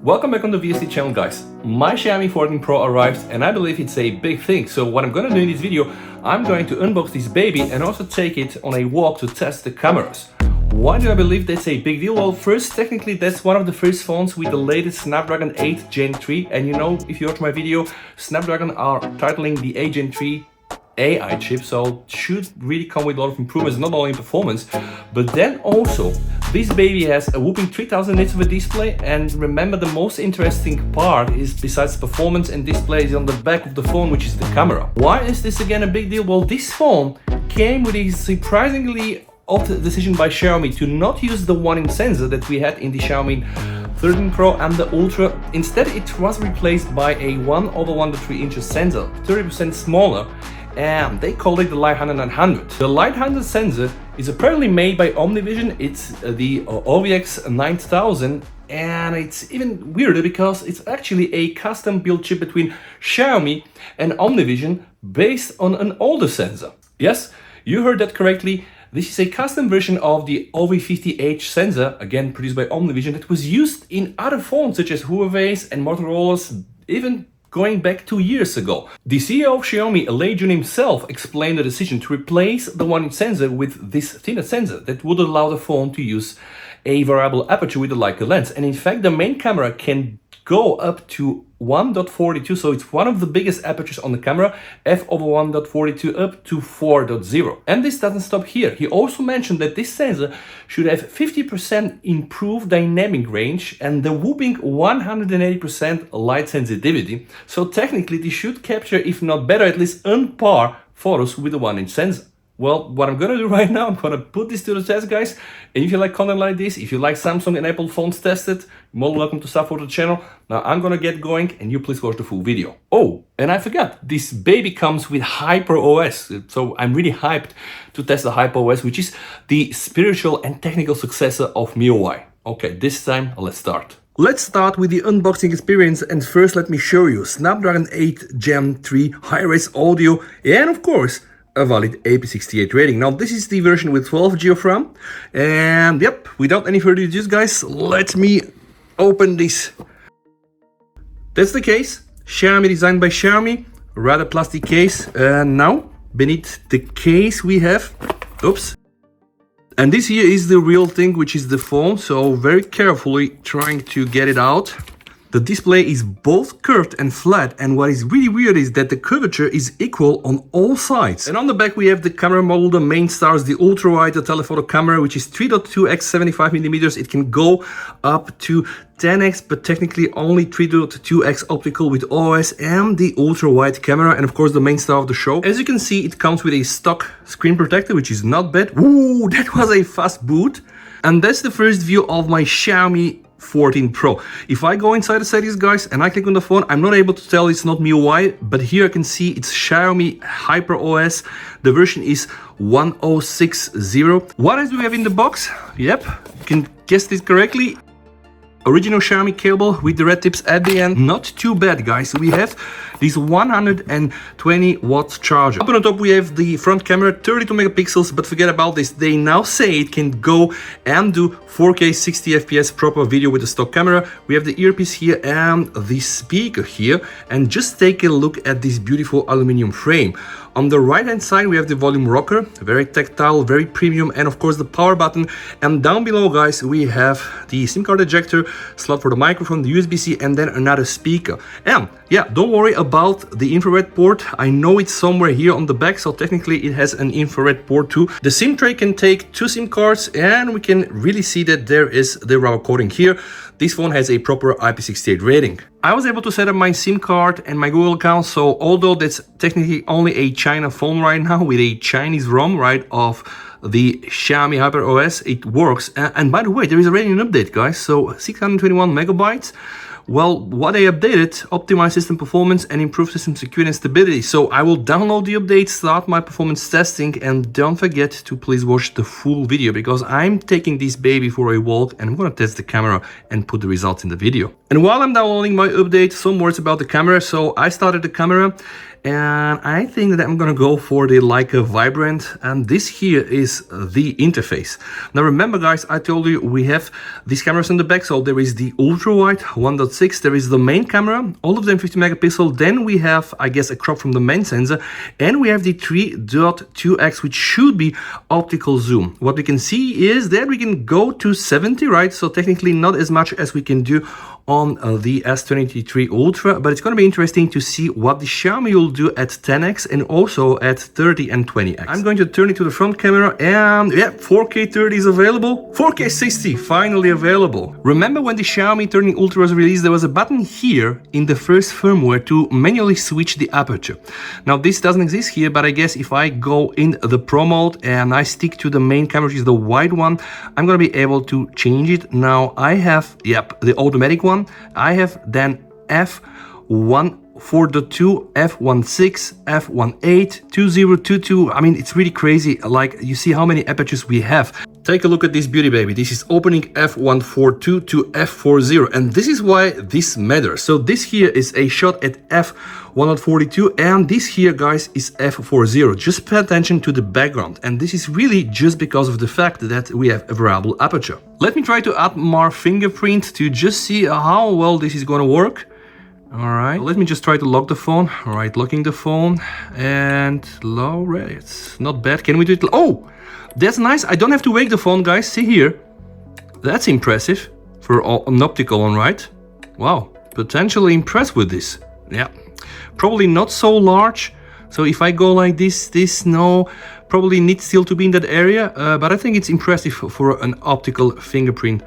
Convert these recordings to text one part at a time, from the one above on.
Welcome back on the VST channel, guys. My Xiaomi 14 Pro arrived and I believe it's a big thing. So what I'm gonna do in this video, I'm going to unbox this baby and also take it on a walk to test the cameras. Why do I believe that's a big deal? Well, first, technically that's one of the first phones with the latest Snapdragon 8 Gen 3. And you know, if you watch my video, Snapdragon are titling the 8 Gen 3 AI chip, so it should really come with a lot of improvements, not only in performance, but then also this baby has a whopping 3000 nits of a display. And remember, the most interesting part is, besides performance and display, is on the back of the phone, which is the camera. Why is this again a big deal? Well, this phone came with a surprisingly odd decision by Xiaomi to not use the 1-inch sensor that we had in the Xiaomi 13 Pro and the Ultra. Instead, it was replaced by a 1/1.3 inches sensor, 30% smaller, and they call it the Light 900. The Light 100 sensor is apparently made by OmniVision. It's the OVX 9000, and it's even weirder because it's actually a custom built chip between Xiaomi and OmniVision based on an older sensor. Yes, you heard that correctly. This is a custom version of the OV50H sensor, again produced by OmniVision, that was used in other phones such as Huawei's and Motorola's, even going back 2 years ago. The CEO of Xiaomi, Lei Jun himself, explained the decision to replace the 1-inch sensor with this thinner sensor that would allow the phone to use a variable aperture with a Leica lens. And in fact, the main camera can go up to 1.42, so it's one of the biggest apertures on the camera, f/1.42 up to 4.0. And this doesn't stop here. He also mentioned that this sensor should have 50% improved dynamic range and the whooping 180% light sensitivity. So technically this should capture, if not better, at least on par photos with the 1-inch sensor. Well, what I'm gonna do right now, I'm gonna put this to the test, guys. And if you like content like this, if you like Samsung and Apple phones tested, you're more than welcome to support the channel. Now I'm gonna get going and you please watch the full video. Oh, and I forgot, this baby comes with HyperOS. So I'm really hyped to test the HyperOS, which is the spiritual and technical successor of MIUI. Okay, this time let's start. Let's start with the unboxing experience, and first let me show you Snapdragon 8 Gen 3 high-res audio and of course a valid IP68 rating. Now this is the version with 12GB of RAM, and yep, without any further ado, guys, let me open this. That's the case, Xiaomi, designed by Xiaomi, rather plastic case. And now beneath the case we have, oops, and this here is the real thing, which is the phone, so very carefully trying to get it out. The display is both curved and flat, and what is really weird is that the curvature is equal on all sides. And on the back we have the camera model, the main stars, the ultra-wide, the telephoto camera, which is 3.2x 75mm. It can go up to 10x, but technically only 3.2x optical with OIS, and the ultra-wide camera, and of course the main star of the show. As you can see, it comes with a stock screen protector, which is not bad. Ooh, that was a fast boot. And that's the first view of my Xiaomi 14 Pro. If I go inside the settings, guys, and I click on the phone, I'm not able to tell it's not MIUI, but here I can see it's Xiaomi HyperOS. The version is 1060. What else do we have in the box? Yep, you can guess this correctly. Original Xiaomi cable with the red tips at the end. Not too bad, guys. We have this 120 watt charger. Up on the top we have the front camera, 32 megapixels, but forget about this. They now say it can go and do 4K 60 FPS proper video with the stock camera. We have the earpiece here and the speaker here. And just take a look at this beautiful aluminum frame. On the right hand side we have the volume rocker, very tactile, very premium, and of course the power button. And down below, guys, we have the SIM card ejector, slot for the microphone, the USB-C, and then another speaker. And yeah, don't worry about the infrared port. I know it's somewhere here on the back, so technically it has an infrared port too. The SIM tray can take 2 SIM cards, and we can really see that there is the rubber coating here. This phone has a proper IP68 rating. I was able to set up my SIM card and my Google account, so although that's technically only a China phone right now with a Chinese ROM, right, of the Xiaomi HyperOS, it works. And by the way, there is already an update, guys, so 621 megabytes. Well, what they updated, optimized system performance and improved system security and stability. So I will download the update, start my performance testing, and don't forget to please watch the full video, because I'm taking this baby for a walk and I'm gonna test the camera and put the results in the video. And while I'm downloading my update, some words about the camera. So I started the camera and I think that I'm gonna go for the Leica Vibrant, and this here is the interface. Now remember, guys, I told you we have these cameras in the back. So there is the ultra wide 1.6 f2.6. There is the main camera, all of them 50 megapixel. Then we have, I guess, a crop from the main sensor, and we have the 3.2x, which should be optical zoom. What we can see is that we can go to 70, right? So technically not as much as we can do on the S23 Ultra, but it's going to be interesting to see what the Xiaomi will do at 10x and also at 30 and 20x. I'm going to turn it to the front camera, and yeah, 4K 30 is available. 4K 60 finally available. Remember when the Xiaomi 13 Ultra was released, there was a button here in the first firmware to manually switch the aperture. Now this doesn't exist here, but I guess if I go in the Pro mode and I stick to the main camera, which is the wide one, I'm going to be able to change it. Now I have, yep, the automatic one. I have then f1 4.2, f1.6, f1.8, 2022. I mean, it's really crazy. Like, you see how many apertures we have. Take a look at this beauty baby. This is opening f1.42 to f4.0, and this is why this matters. So this here is a shot at f1.42, and this here, guys, is f4.0. Just pay attention to the background, and this is really just because of the fact that we have a variable aperture. Let me try to add more fingerprint to just see how well this is going to work. All right, let me just try to lock the phone. All right, locking the phone, and low, it's not bad. Can we do it? Oh, that's nice. I don't have to wake the phone, guys. See here. That's impressive for an optical one, right? Wow, potentially impressed with this. Yeah, probably not so large. So if I go like this, no, probably needs still to be in that area. But I think it's impressive for an optical fingerprint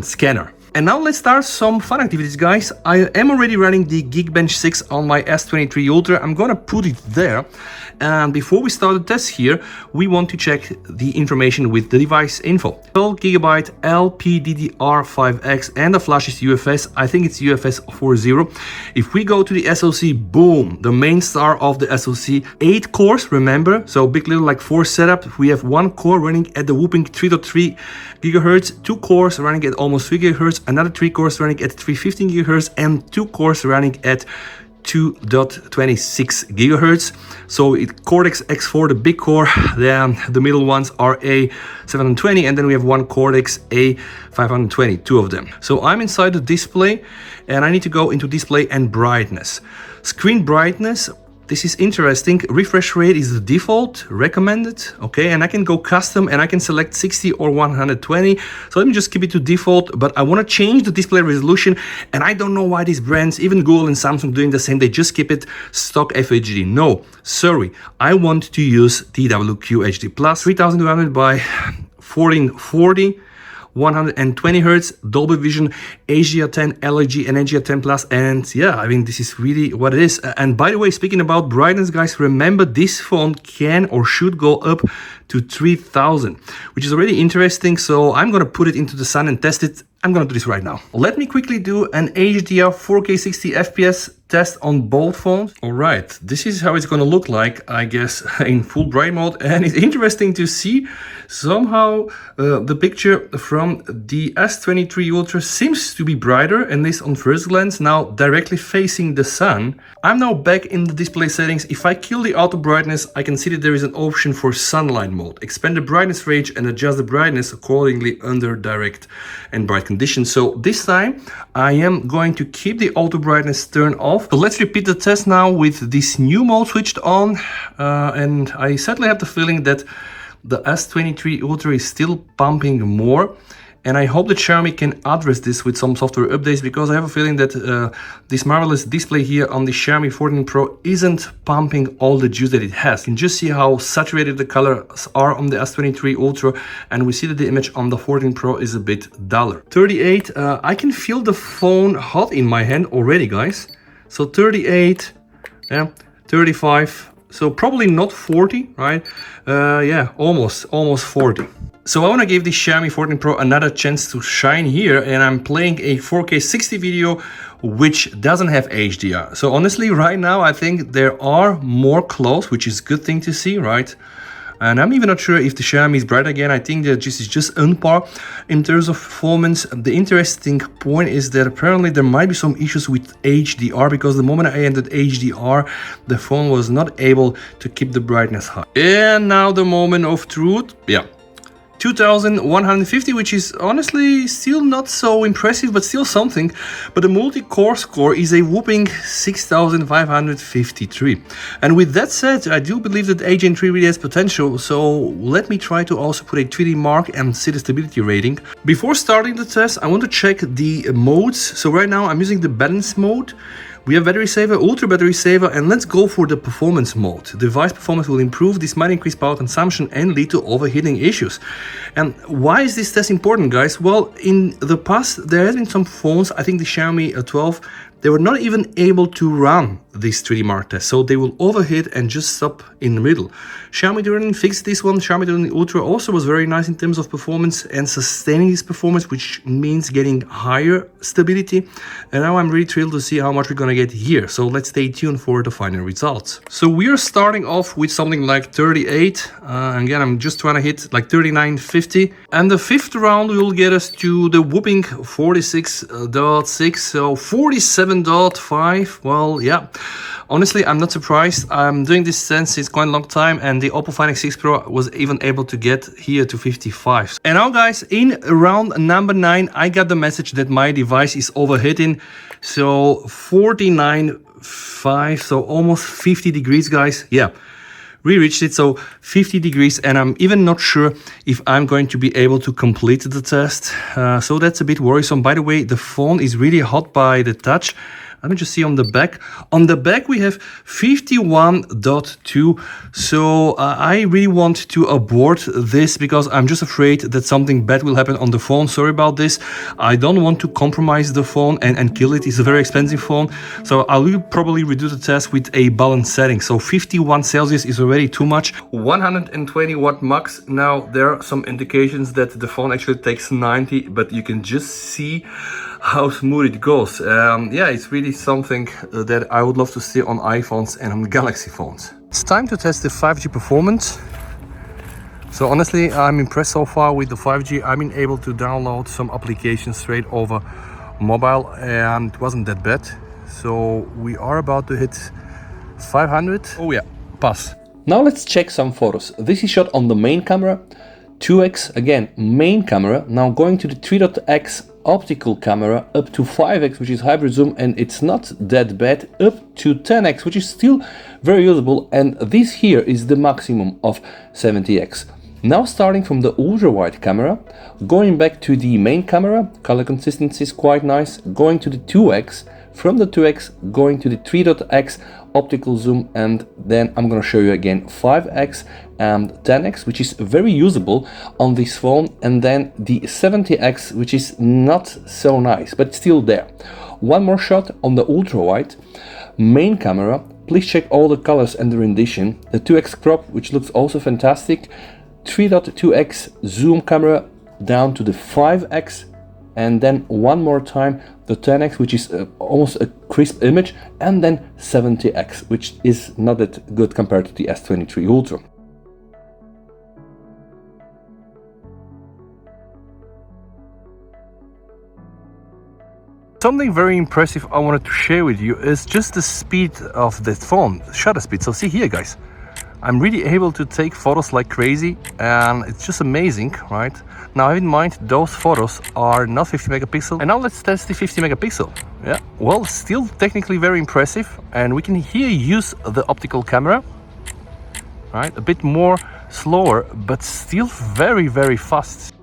scanner. And now let's start some fun activities, guys. I am already running the GeekBench 6 on my S23 Ultra. I'm gonna put it there. And before we start the test here, we want to check the information with the device info. 12GB LPDDR5X, and the flash is UFS. I think it's UFS 4.0. If we go to the SoC, boom, the main star of the SoC, 8 cores, remember? So big little like 4 setup. We have 1 core running at the whooping 3.3 gigahertz, 2 cores running at almost 3 gigahertz, another 3 cores running at 315 gigahertz, and 2 cores running at 2.26 gigahertz. So it Cortex X4, the big core, then the middle ones are A720, and then we have one Cortex A520, 2 of them. So I'm inside the display, and I need to go into display and brightness. Screen brightness. This is interesting. Refresh rate is the default, recommended, okay, and I can go custom and I can select 60 or 120. So let me just keep it to default, but I want to change the display resolution, and I don't know why these brands, even Google and Samsung, doing the same. They just keep it stock FHD. No, sorry, I want to use TWQ HD Plus, 3200 by 1440. 120 Hz, Dolby Vision, HDR10, LG, and HDR10 Plus, and yeah, I mean, this is really what it is. And by the way, speaking about brightness, guys, remember this phone can or should go up to 3000, which is already interesting. So I'm gonna put it into the sun and test it. I'm gonna do this right now. Let me quickly do an HDR 4K 60 FPS test on both phones. All right, this is how it's gonna look like, I guess, in full bright mode. And it's interesting to see somehow the picture from the S23 Ultra seems to be brighter, and this on first glance, now directly facing the sun. I'm now back in the display settings. If I kill the auto brightness, I can see that there is an option for sunlight mode. Expand the brightness range and adjust the brightness accordingly under direct and bright conditions. So this time I am going to keep the auto brightness turned off. But let's repeat the test now with this new mode switched on, and I certainly have the feeling that the S23 Ultra is still pumping more, and I hope that Xiaomi can address this with some software updates, because I have a feeling that this marvelous display here on the Xiaomi 14 Pro isn't pumping all the juice that it has. You can just see how saturated the colors are on the S23 Ultra, and we see that the image on the 14 Pro is a bit duller. 38, I can feel the phone hot in my hand already, guys. So 38, yeah, 35. So probably not 40, right? Yeah, almost 40. So I want to give the Xiaomi 14 Pro another chance to shine here, and I'm playing a 4K 60 video which doesn't have HDR. So honestly, right now I think there are more close, which is a good thing to see, right? And I'm even not sure if the Xiaomi is bright again. I think that this is just on par in terms of performance. The interesting point is that apparently there might be some issues with HDR, because the moment I entered HDR, the phone was not able to keep the brightness high. And now the moment of truth. Yeah, 2150, which is honestly still not so impressive, but still something. But the multi-core score is a whooping 6553. And with that said, I do believe that A Gen 3 really has potential, so let me try to also put a 3D mark and see the stability rating. Before starting the test, I want to check the modes. So right now I'm using the balance mode. We have battery saver, ultra battery saver, and let's go for the performance mode. Device performance will improve. This might increase power consumption and lead to overheating issues. And why is this test important, guys? Well, in the past, there has been some phones, I think the Xiaomi 12, they were not even able to run this 3D mark test, so they will overheat and just stop in the middle. Xiaomi didn't fix this one. Xiaomi didn't Ultra also was very nice in terms of performance and sustaining this performance, which means getting higher stability. And now I'm really thrilled to see how much we're gonna get here. So let's stay tuned for the final results. So we are starting off with something like 38. Again, I'm just trying to hit like 39.50. And the fifth round will get us to the whooping 46.6. So 47.5. Well, yeah. Honestly, I'm not surprised. I'm doing this since quite a long time, and the Oppo Find X6 Pro was even able to get here to 55. And now, guys, in round number 9, I got the message that my device is overheating. So 49.5, so almost 50 degrees, guys. Yeah, we reached it, so 50 degrees, and I'm even not sure if I'm going to be able to complete the test. So that's a bit worrisome. By the way, the phone is really hot by the touch. Let me just see on the back. On the back, we have 51.2. So I really want to abort this because I'm just afraid that something bad will happen on the phone. Sorry about this. I don't want to compromise the phone and kill it. It's a very expensive phone. So I will probably redo the test with a balanced setting. So 51 Celsius is already too much. 120 watt max. Now, there are some indications that the phone actually takes 90, but you can just see how smooth it goes. Yeah, it's really something that I would love to see on iPhones and on Galaxy phones. It's time to test the 5G performance. So honestly, I'm impressed so far with the 5G. I've been able to download some applications straight over mobile, and it wasn't that bad. So we are about to hit 500. Oh yeah, pass. Now let's check some photos. This is shot on the main camera, 2x, again, main camera. Now going to the 3.x optical camera, up to 5x, which is hybrid zoom, and it's not that bad, up to 10x, which is still very usable, and this here is the maximum of 70x. Now starting from the ultra wide camera, going back to the main camera, color consistency is quite nice, going to the 2x, from the 2x going to the 3.x optical zoom, and then I'm gonna show you again 5x and 10x, which is very usable on this phone, and then the 70x, which is not so nice but still there. One more shot on the ultra wide main camera. Please check all the colors and the rendition. The 2x crop, which looks also fantastic, 3.2x zoom camera down to the 5x, and then one more time the 10x, which is almost a crisp image, and then 70x, which is not that good compared to the S23 Ultra. Something very impressive I wanted to share with you is just the speed of this phone, shutter speed. So see here, guys, I'm really able to take photos like crazy, and it's just amazing, right? Now have in mind, those photos are not 50 megapixel. And now let's test the 50 megapixel. Yeah, well, still technically very impressive. And we can here use the optical camera, right? A bit more slower, but still very, very fast.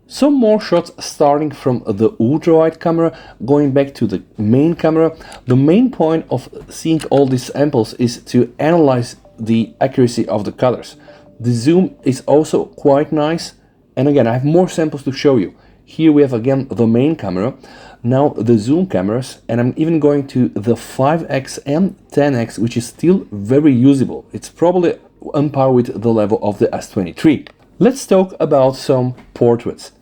Some more shots starting from the ultra-wide camera, going back to the main camera. The main point of seeing all these samples is to analyze the accuracy of the colors. The zoom is also quite nice, and again, I have more samples to show you. Here we have again the main camera, now the zoom cameras, and I'm even going to the 5x and 10x, which is still very usable. It's probably on par with the level of the S23. Let's talk about some portraits.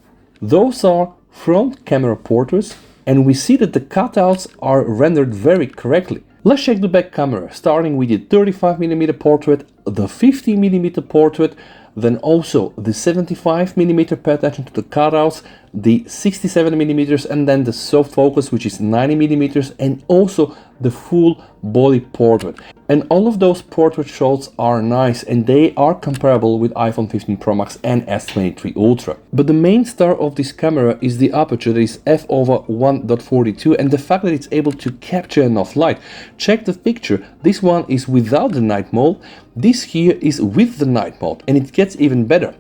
Those are front camera portraits, and we see that the cutouts are rendered very correctly. Let's check the back camera, starting with the 35mm portrait, the 50mm portrait, then also the 75mm, pay attention to the cutouts, the 67mm, and then the soft focus, which is 90mm, and also the full body portrait. And all of those portrait shots are nice, and they are comparable with iPhone 15 Pro Max and S23 Ultra. But the main star of this camera is the aperture, that is f/1.42, and the fact that it's able to capture enough light. Check the picture, this one is without the night mode, this here is with the night mode, and it gets even better.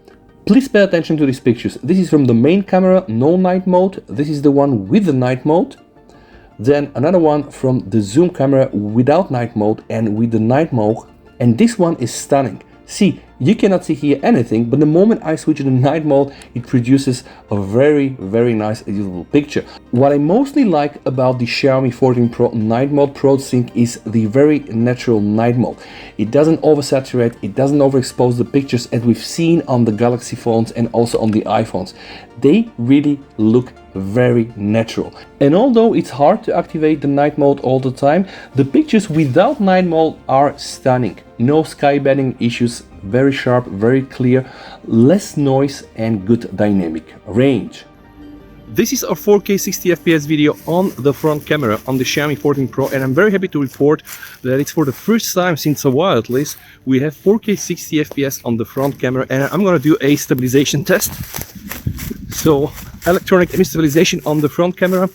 Please pay attention to these pictures. This is from the main camera, no night mode. This is the one with the night mode. Then another one from the zoom camera without night mode and with the night mode. And this one is stunning. See, you cannot see here anything, but the moment I switch to the night mode, it produces a very nice editable picture. What I mostly like about the Xiaomi 14 Pro night mode processing is the very natural night mode. It doesn't oversaturate, it doesn't overexpose the pictures as we've seen on the Galaxy phones and also on the iPhones. They really look very natural. And although it's hard to activate the night mode all the time, the pictures without night mode are stunning. No sky banding issues, very sharp, very clear, less noise and good dynamic range. This is our 4K 60fps video on the front camera on the Xiaomi 14 Pro, and I'm very happy to report that it's for the first time since a while at least we have 4K 60fps on the front camera, and I'm gonna do a stabilization test. So electronic image stabilization on the front camera.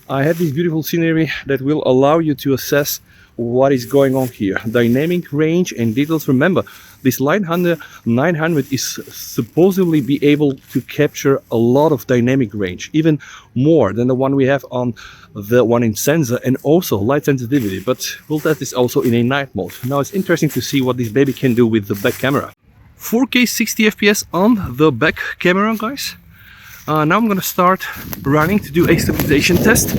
I have this beautiful scenery that will allow you to assess what is going on here. Dynamic range and details. Remember, this Light 900 is supposedly be able to capture a lot of dynamic range, even more than the one we have on the one in sensor, and also light sensitivity, but we'll test this also in a night mode. Now it's interesting to see what this baby can do with the back camera. 4K 60fps on the back camera, guys. Now I'm gonna start running to do a stabilization test.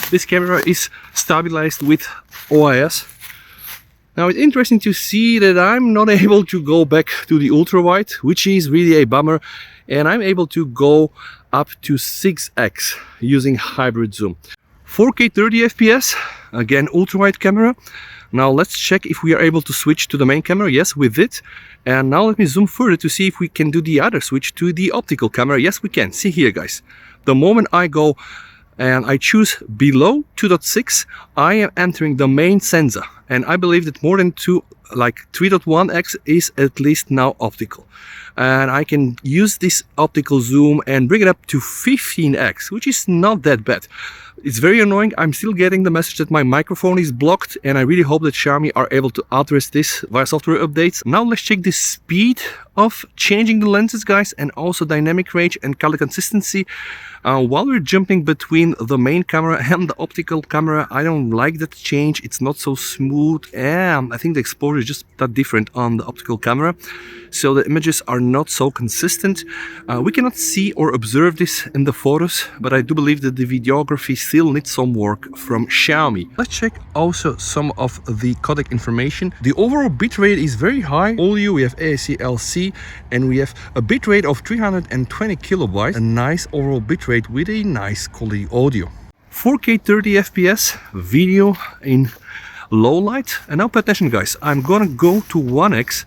This camera is stabilized with OIS. Now it's interesting to see that I'm not able to go back to the ultra wide, which is really a bummer, and I'm able to go up to 6x using hybrid zoom. 4K 30fps, again ultra wide camera. Now let's check if we are able to switch to the main camera. Yes, we did. And now let me zoom further to see if we can do the other switch to the optical camera. Yes, we can. See here, guys. The moment I go and I choose below 2.6, I am entering the main sensor. And I believe that more than 3.1x is at least now optical. And I can use this optical zoom and bring it up to 15x, which is not that bad. It's very annoying. I'm still getting the message that my microphone is blocked, and I really hope that Xiaomi are able to address this via software updates. Now let's check the speed of changing the lenses, guys, and also dynamic range and color consistency. While we're jumping between the main camera and the optical camera, I don't like that change. It's not so smooth, and I think the exposure is just that different on the optical camera, so the images are not so consistent. We cannot see or observe this in the photos, but I do believe that the videography still needs some work from Xiaomi. Let's check also some of the codec information. The overall bitrate is very high. Audio, we have AAC LC, and we have a bitrate of 320 kilobytes, a nice overall bitrate with a nice quality audio. 4K 30fps video in low light. And now pay attention, guys, I'm gonna go to 1x,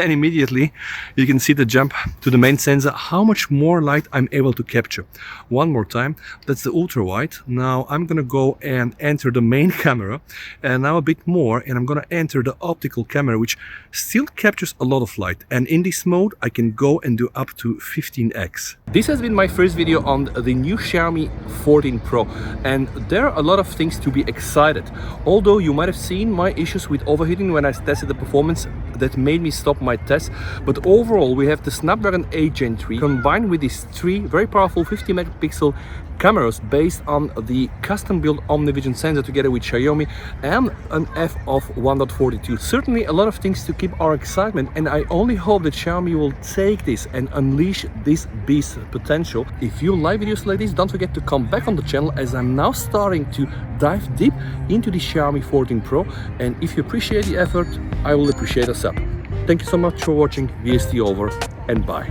and immediately you can see the jump to the main sensor, how much more light I'm able to capture. One more time, that's the ultra wide. Now I'm gonna go and enter the main camera, and now a bit more, and I'm gonna enter the optical camera, which still captures a lot of light, and in this mode I can go and do up to 15x. This has been my first video on the new Xiaomi 14 Pro, and there are a lot of things to be excited. Although you might have seen my issues with overheating when I tested the performance, that made me stop my test, but overall we have the Snapdragon 8 Gen 3 combined with these three very powerful 50 megapixel cameras based on the custom built OmniVision sensor together with Xiaomi and an f/1.42. Certainly a lot of things to keep our excitement, and I only hope that Xiaomi will take this and unleash this beast potential. If you like videos like this, don't forget to come back on the channel, as I'm now starting to dive deep into the Xiaomi 14 Pro, and if you appreciate the effort, I will appreciate a sub. Thank you so much for watching. VST over, and bye.